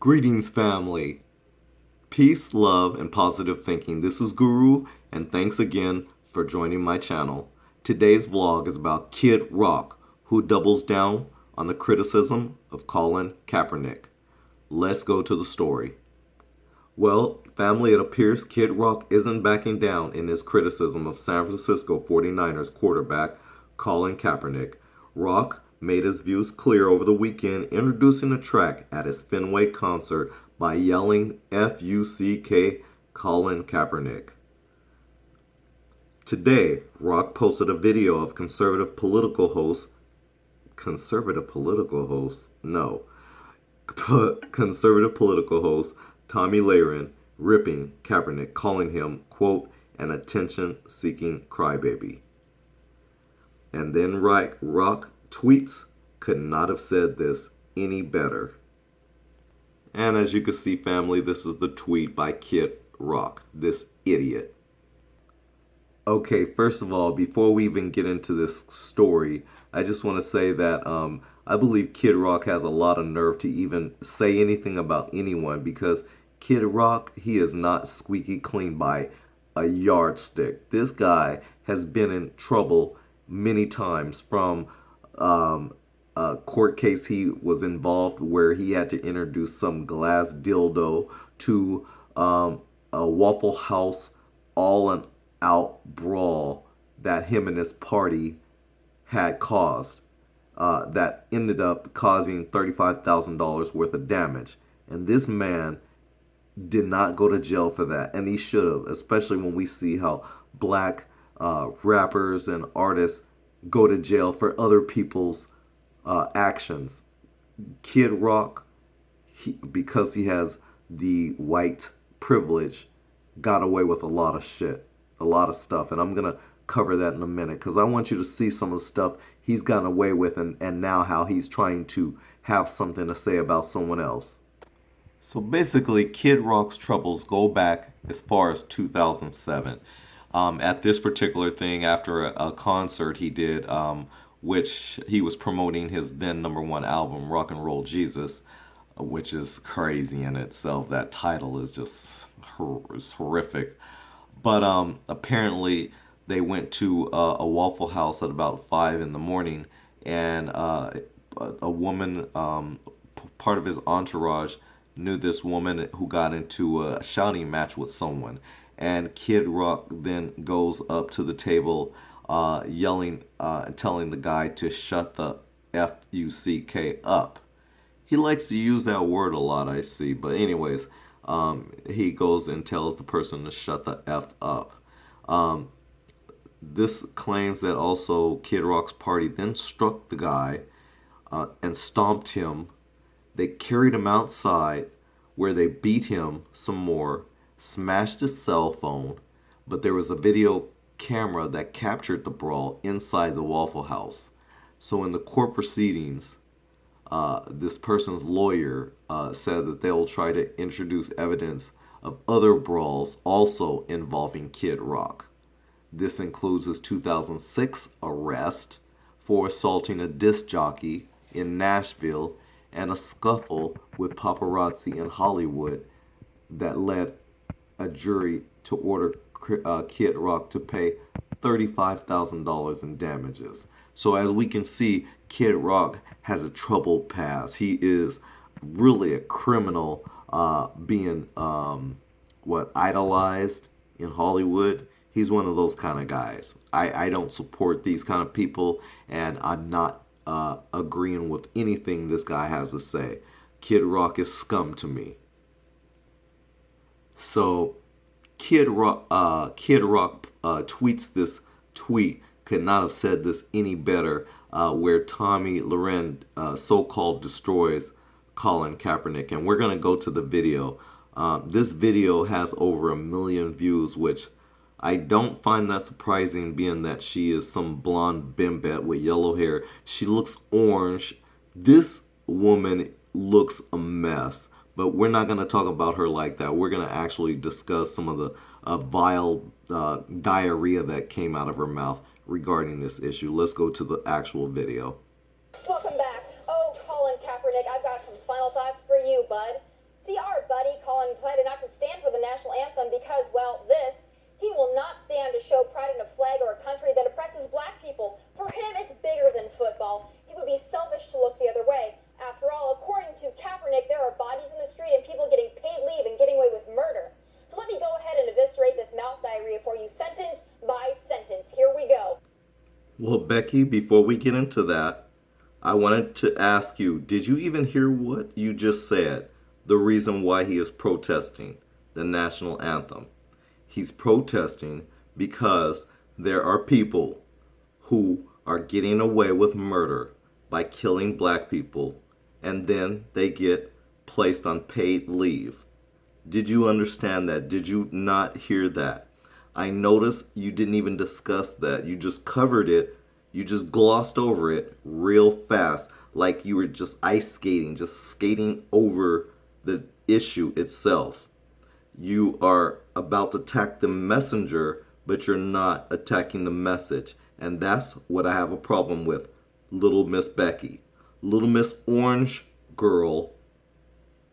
Greetings, family. Peace, love, and positive thinking. This is Guru, and thanks again for joining my channel. Today's vlog is about Kid Rock, who doubles down on the criticism of Colin Kaepernick. Let's go to the story. Well, family, it appears Kid Rock isn't backing down in his criticism of San Francisco 49ers quarterback Colin Kaepernick. Rock made his views clear over the weekend, introducing a track at his Fenway concert by yelling F-U-C-K Colin Kaepernick. Today, Rock posted a video of conservative political host Tomi Lahren ripping Kaepernick, calling him, quote, an attention-seeking crybaby. And then Rock tweets, could not have said this any better. And as you can see, family, this is the tweet by Kid Rock, this idiot. Okay, first of all, before we even get into this story, I just want to say that I believe Kid Rock has a lot of nerve to even say anything about anyone, because Kid Rock, he is not squeaky clean by a yardstick. This guy has been in trouble many times, from a court case he was involved where he had to introduce some glass dildo, to a Waffle House all-out brawl that him and his party had caused, that ended up causing $35,000 worth of damage. And this man did not go to jail for that, and he should have, especially when we see how black rappers and artists go to jail for other people's actions. Kid Rock, because he has the white privilege, got away with a lot of shit, a lot of stuff, and I'm gonna cover that in a minute, because I want you to see some of the stuff he's gotten away with, and now how he's trying to have something to say about someone else. So basically, Kid Rock's troubles go back as far as 2007. At this particular thing, after a concert he did, which he was promoting his then #1 album, Rock and Roll Jesus, which is crazy in itself. That title is just horrific. But apparently they went to a Waffle House at about 5 in the morning, and a woman, part of his entourage, knew this woman who got into a shouting match with someone. And Kid Rock then goes up to the table, yelling, telling the guy to shut the F-U-C-K up. He likes to use that word a lot, I see. But anyways, he goes and tells the person to shut the F up. This claims that also Kid Rock's party then struck the guy and stomped him. They carried him outside, where they beat him some more, smashed his cell phone, but there was a video camera that captured the brawl inside the Waffle House. So in the court proceedings, this person's lawyer said that they will try to introduce evidence of other brawls also involving Kid Rock. This includes his 2006 arrest for assaulting a disc jockey in Nashville, and a scuffle with paparazzi in Hollywood that led a jury to order Kid Rock to pay $35,000 in damages. So as we can see, Kid Rock has a troubled past. He is really a criminal, being idolized in Hollywood. He's one of those kind of guys. I don't support these kind of people, and I'm not agreeing with anything this guy has to say. Kid Rock is scum to me. So Kid Rock tweets this tweet, could not have said this any better, where Tomi Lahren so-called destroys Colin Kaepernick. And we're going to go to the video. This video has over 1 million views, which I don't find that surprising, being that she is some blonde bimbette with yellow hair. She looks orange. This woman looks a mess. But we're not going to talk about her like that. We're going to actually discuss some of the vile diarrhea that came out of her mouth regarding this issue. Let's go to the actual video. Welcome back. Oh, Colin Kaepernick, I've got some final thoughts for you, bud. See, our buddy Colin decided not to stand for the national anthem because, well, he will not stand to show pride in a flag or a country that oppresses black people. For him, it's bigger than football. He would be selfish to look the other way. After all, according to Kaepernick, there are bodies in the street and people getting paid leave and getting away with murder. So let me go ahead and eviscerate this mouth diarrhea for you, sentence by sentence. Here we go. Well, Becky, before we get into that, I wanted to ask you, did you even hear what you just said? The reason why he is protesting the national anthem. He's protesting because there are people who are getting away with murder by killing black people, and then they get placed on paid leave. Did you understand that? Did you not hear that? I noticed you didn't even discuss that. You just covered it. You just glossed over it real fast, like you were just ice skating, just skating over the issue itself. You are about to attack the messenger, but you're not attacking the message. And that's what I have a problem with, Little Miss Becky. Little Miss Orange Girl,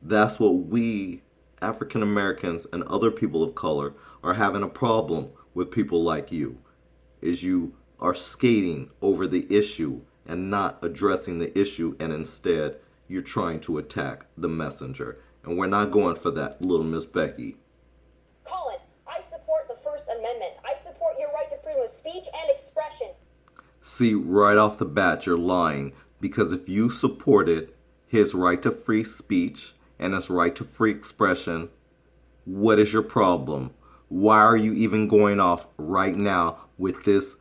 that's what we African Americans and other people of color are having a problem with people like you, is you are skating over the issue and not addressing the issue, and instead you're trying to attack the messenger. And we're not going for that, Little Miss Becky. Colin, I support the First Amendment. I support your right to freedom of speech and expression. See, right off the bat, you're lying, because if you supported his right to free speech and his right to free expression, what is your problem? Why are you even going off right now with this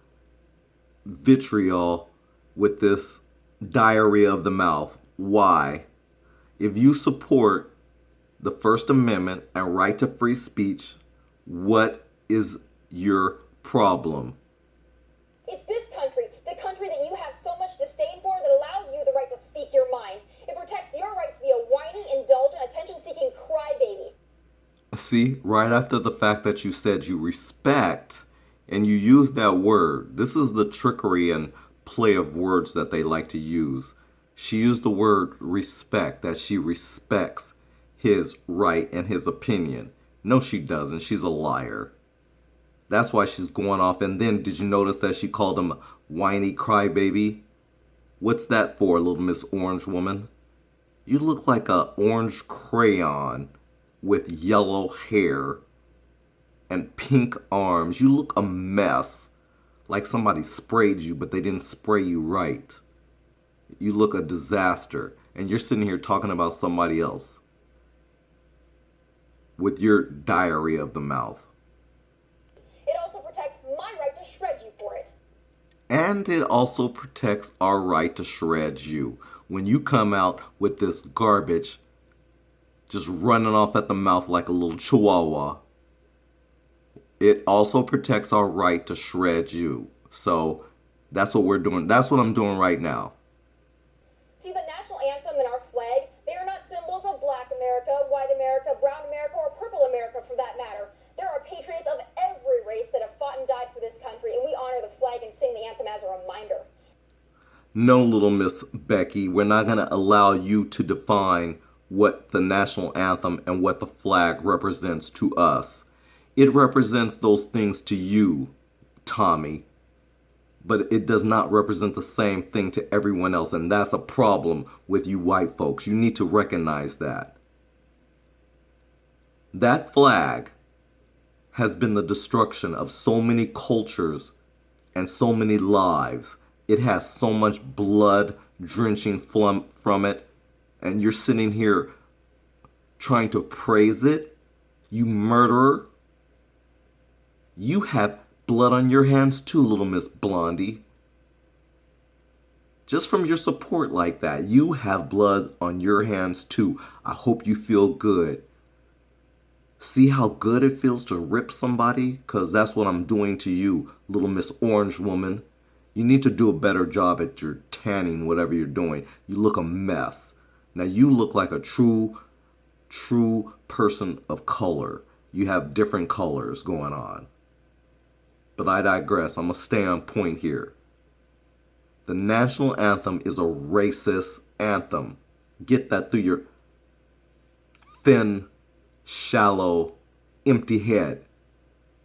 vitriol, with this diarrhea of the mouth? Why? If you support the First Amendment and right to free speech, what is your problem? It's this country, the country that you have so much disdain for, that allows you the right to speak your mind. It protects your right to be a whiny, indulgent, attention-seeking crybaby. See, right after the fact that you said you respect, and you use that word, this is the trickery and play of words that they like to use. She used the word respect, that she respects his right and his opinion. No, she doesn't. She's a liar. That's why she's going off. And then, did you notice that she called him whiny crybaby? What's that for, Little Miss Orange Woman? You look like a orange crayon with yellow hair and pink arms. You look a mess, like somebody sprayed you, but they didn't spray you right. You look a disaster, and you're sitting here talking about somebody else with your diarrhea of the mouth. It also protects my right to shred you for it. And it also protects our right to shred you. When you come out with this garbage, just running off at the mouth like a little chihuahua, it also protects our right to shred you. So that's what we're doing. That's what I'm doing right now. See, the national anthem and our flag, they are not symbols of black America, white America, brown America, or purple America for that matter. There are patriots of every race that have fought and died for this country, and we honor the flag and sing the anthem as a reminder. No, Little Miss Becky, we're not going to allow you to define what the national anthem and what the flag represents to us. It represents those things to you, Tommy, but it does not represent the same thing to everyone else, and that's a problem with you white folks. You need to recognize that. That flag has been the destruction of so many cultures and so many lives. It has so much blood drenching from it, and you're sitting here trying to praise it. You murderer. You have blood on your hands too, Little Miss Blondie. Just from your support like that, you have blood on your hands too. I hope you feel good. See how good it feels to rip somebody? Because that's what I'm doing to you, Little Miss Orange Woman. You need to do a better job at your tanning, whatever you're doing. You look a mess. Now you look like a true person of color. You have different colors going on. But I digress. I'm going to stay on point here. The national anthem is a racist anthem. Get that through your thin, shallow, empty head.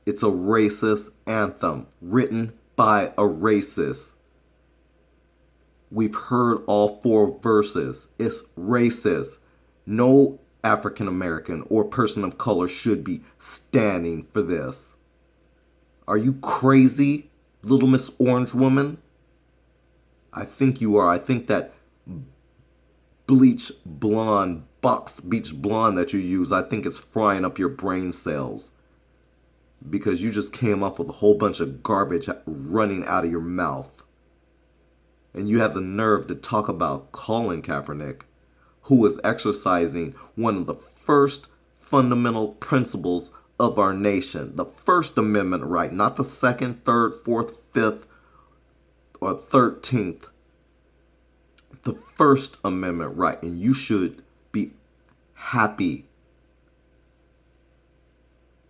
It's a racist anthem written by a racist. We've heard all 4 verses. It's racist. No African American or person of color should be standing for this. Are you crazy, Little Miss Orange Woman? I think you are. I think that box bleach blonde that you use, I think it's frying up your brain cells. Because you just came off with a whole bunch of garbage running out of your mouth. And you have the nerve to talk about Colin Kaepernick, who is exercising one of the first fundamental principles of our nation. The First Amendment right, not the 2nd, 3rd, 4th, 5th, or 13th. The First Amendment right. And you should be happy.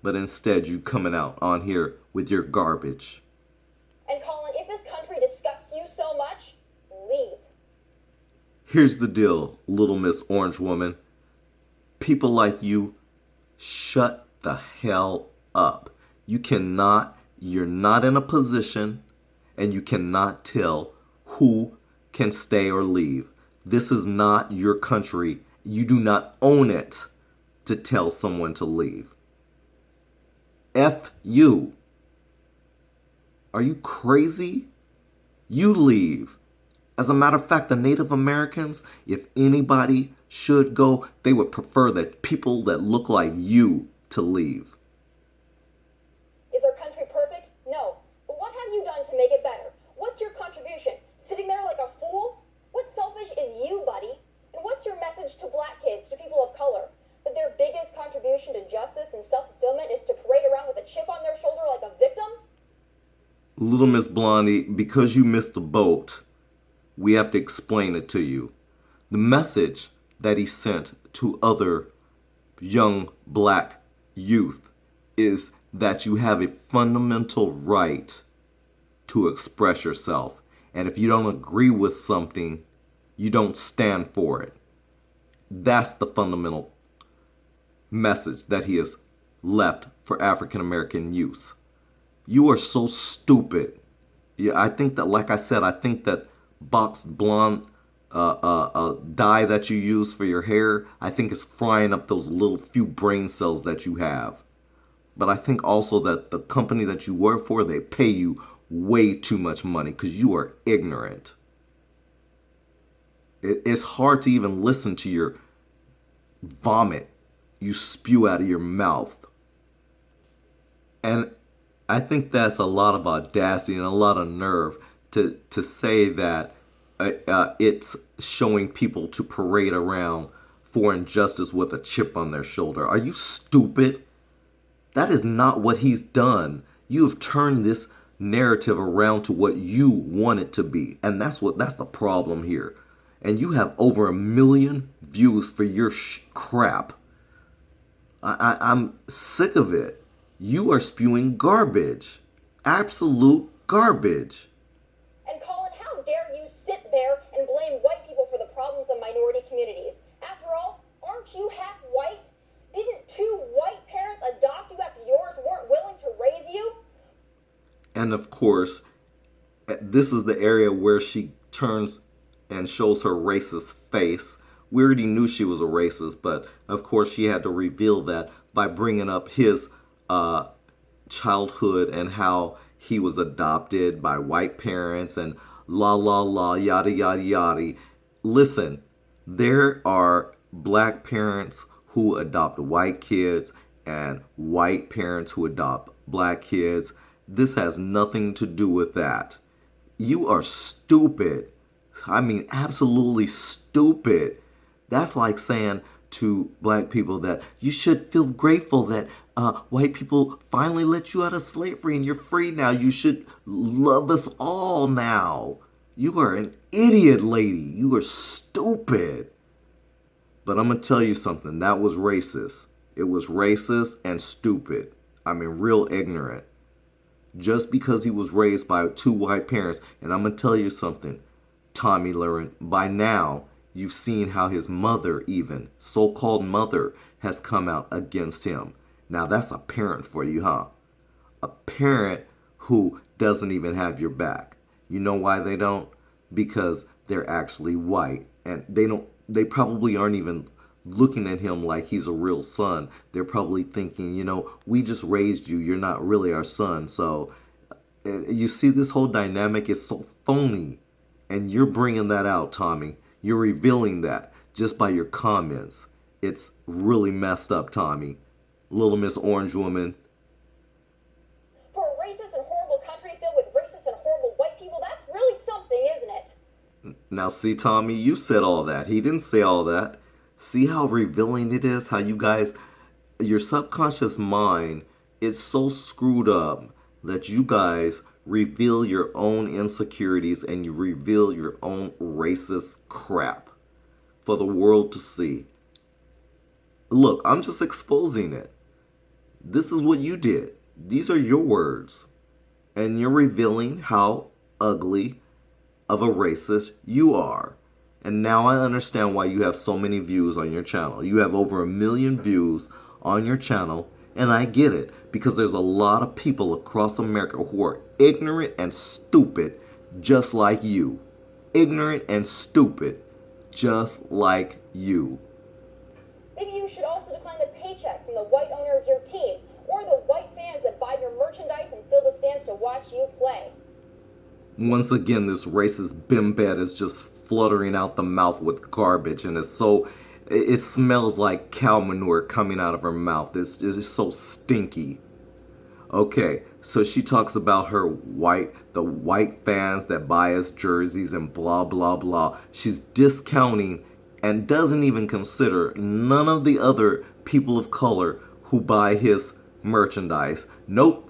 But instead, you coming out on here with your garbage. And Colin, if this country disgusts you so much, leave. Here's the deal, Little Miss Orange Woman. People like you, shut the hell up. You're not in a position, and you cannot tell who can stay or leave. This is not your country. You do not own it to tell someone to leave. F you. Are you crazy? You leave. As a matter of fact, the Native Americans, if anybody should go, they would prefer that people that look like you to leave. Is our country perfect? No. But what have you done to make it better? What's your contribution? Sitting there like a fool? What selfish is you, buddy? And what's your message to black kids, to people of color? That their biggest contribution to justice and self-fulfillment is to parade around with a chip on their shoulder like a victim? Little Miss Blondie, because you missed the boat, we have to explain it to you. The message that he sent to other young black youth is that you have a fundamental right to express yourself. And if you don't agree with something, you don't stand for it. That's the fundamental message that he has left for African American youth. You are so stupid. Yeah, I think that, like I said, I think that boxed blonde dye that you use for your hair, I think is frying up those little few brain cells that you have. But I think also that the company that you work for, they pay you way too much money because you are ignorant. It's hard to even listen to your vomit you spew out of your mouth. And I think that's a lot of audacity and a lot of nerve to say that it's showing people to parade around for injustice with a chip on their shoulder. Are you stupid? That is not what he's done. You have turned this narrative around to what you want it to be. And that's the problem here. And you have over 1 million views for your crap. I'm sick of it. You are spewing garbage. Absolute garbage. And Colin, how dare you sit there and blame white people for the problems of minority communities? After all, aren't you half white? Didn't 2 white parents adopt you after yours weren't willing to raise you? And of course, this is the area where she turns and shows her racist face. We already knew she was a racist, but of course she had to reveal that by bringing up his childhood and how he was adopted by white parents and la la la yada yada yada. Listen, there are black parents who adopt white kids and white parents who adopt black kids. This has nothing to do with that. You are stupid. I mean, absolutely stupid. That's like saying to black people that you should feel grateful that white people finally let you out of slavery and you're free now. You should love us all now. You are an idiot, lady. You are stupid. But I'm going to tell you something. That was racist. It was racist and stupid. I mean, real ignorant. Just because he was raised by 2 white parents. And I'm going to tell you something, Tomi Lahren. By now, you've seen how his mother, even so-called mother, has come out against him. Now that's a parent for you, huh? A parent who doesn't even have your back. You know why they don't? Because they're actually white, and they probably aren't even looking at him like he's a real son. They're probably thinking, we just raised you. You're not really our son. So you see, this whole dynamic is so phony. And you're bringing that out, Tommy. You're revealing that just by your comments. It's really messed up, Tommy. Little Miss Orange Woman. For a racist and horrible country filled with racist and horrible white people, that's really something, isn't it? Now, see, Tommy, you said all that. He didn't say all that. See how revealing it is? How you guys, your subconscious mind is so screwed up that you guys reveal your own insecurities and you reveal your own racist crap for the world to see. Look, I'm just exposing it. This is what you did. These are your words. And you're revealing how ugly of a racist you are. And now I understand why you have so many views on your channel. You have over 1 million views on your channel, and I get it, because there's a lot of people across America who are ignorant and stupid just like you. Ignorant and stupid just like you. Maybe you should also decline the paycheck from the white owner of your team, or the white fans that buy your merchandise and fill the stands to watch you play. Once again, this racist bimbad is just fluttering out the mouth with garbage, and it smells like cow manure coming out of her mouth. It's just so stinky. Okay, so she talks about the white fans that buy us jerseys and blah, blah, blah. She's discounting and doesn't even consider none of the other people of color who buy his merchandise. Nope.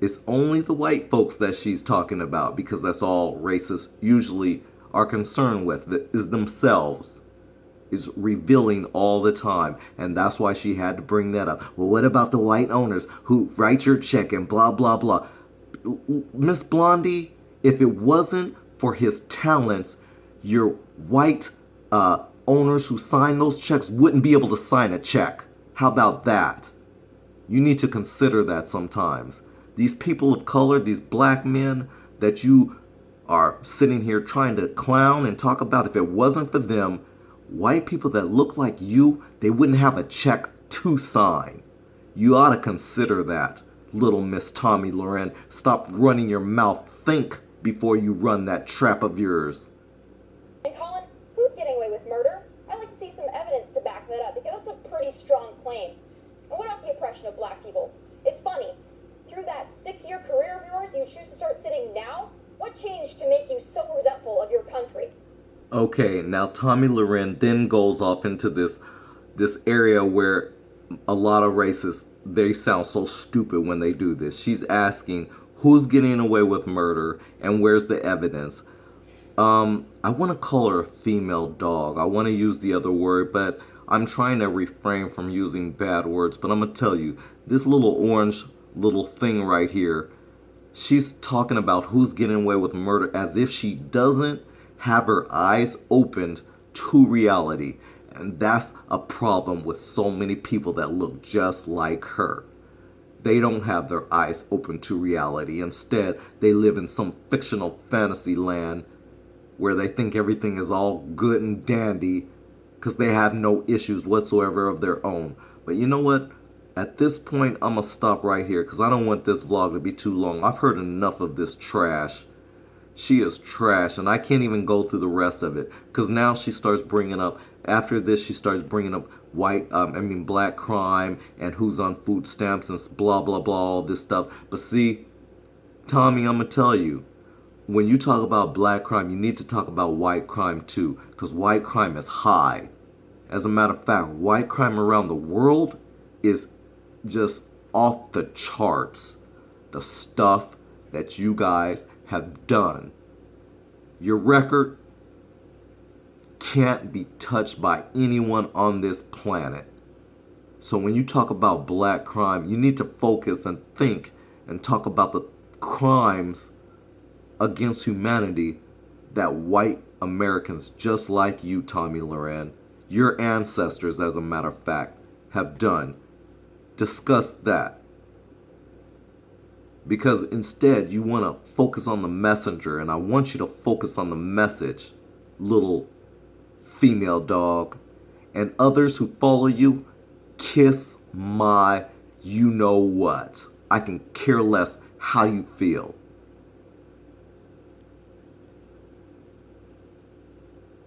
It's only the white folks that she's talking about, because that's all racists usually are concerned with, is themselves. Is revealing all the time, and that's why she had to bring that up. Well, what about the white owners who write your check and blah, blah, blah? Miss Blondie, if it wasn't for his talents, your white owners who sign those checks wouldn't be able to sign a check. How about that? You need to consider that sometimes. These people of color, these black men that you are sitting here trying to clown and talk about, if it wasn't for them, white people that look like you, they wouldn't have a check to sign. You ought to consider that, little Miss Tomi Lahren. Stop running your mouth. Think before you run that trap of yours. And Colin, who's getting away with murder? I'd like to see some evidence to back that up, because that's a pretty strong claim. And what about the oppression of black people? It's funny. Through that 6-year career of yours, you choose to start sitting now? What changed to make you so resentful of your country? Okay, now Tomi Lahren then goes off into this area where a lot of racists, they sound so stupid when they do this. She's asking who's getting away with murder and where's the evidence. I want to call her a female dog. I want to use the other word, but I'm trying to refrain from using bad words. But I'm going to tell you, this little orange little thing right here, she's talking about who's getting away with murder as if she doesn't have her eyes opened to reality. And that's a problem with so many people that look just like her. They don't have their eyes open to reality. Instead, they live in some fictional fantasy land where they think everything is all good and dandy because they have no issues whatsoever of their own. But you know what? At this point, I'm going to stop right here because I don't want this vlog to be too long. I've heard enough of this trash. She is trash, and I can't even go through the rest of it because now she starts bringing up, after this, she starts bringing up black crime and who's on food stamps and blah, blah, blah, all this stuff. But see, Tommy, I'm going to tell you, when you talk about black crime, you need to talk about white crime too, because white crime is high. As a matter of fact, white crime around the world is just off the charts. The stuff that you guys have done. Your record can't be touched by anyone on this planet. So when you talk about black crime, you need to focus and think and talk about the crimes against humanity that white Americans just like you, Tomi Lahren, your ancestors, as a matter of fact, have done. Discuss that. Because instead you want to focus on the messenger, and I want you to focus on the message, little female dog. And others who follow you, kiss my you know what. I can care less how you feel.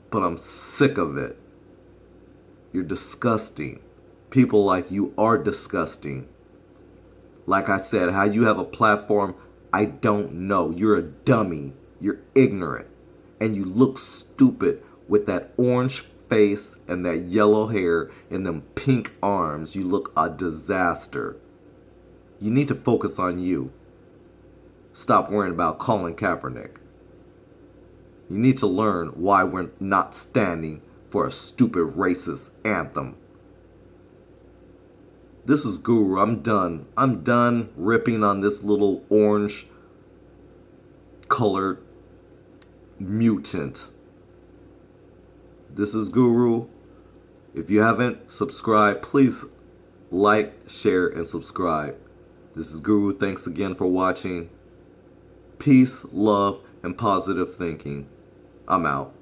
But I'm sick of it. You're disgusting. People like you are disgusting. Like I said, how you have a platform, I don't know. You're a dummy. You're ignorant. And you look stupid with that orange face and that yellow hair and them pink arms. You look a disaster. You need to focus on you. Stop worrying about Colin Kaepernick. You need to learn why we're not standing for a stupid racist anthem. This is Guru. I'm done. I'm done ripping on this little orange colored mutant. This is Guru. If you haven't subscribed, please like, share, and subscribe. This is Guru. Thanks again for watching. Peace, love, and positive thinking. I'm out.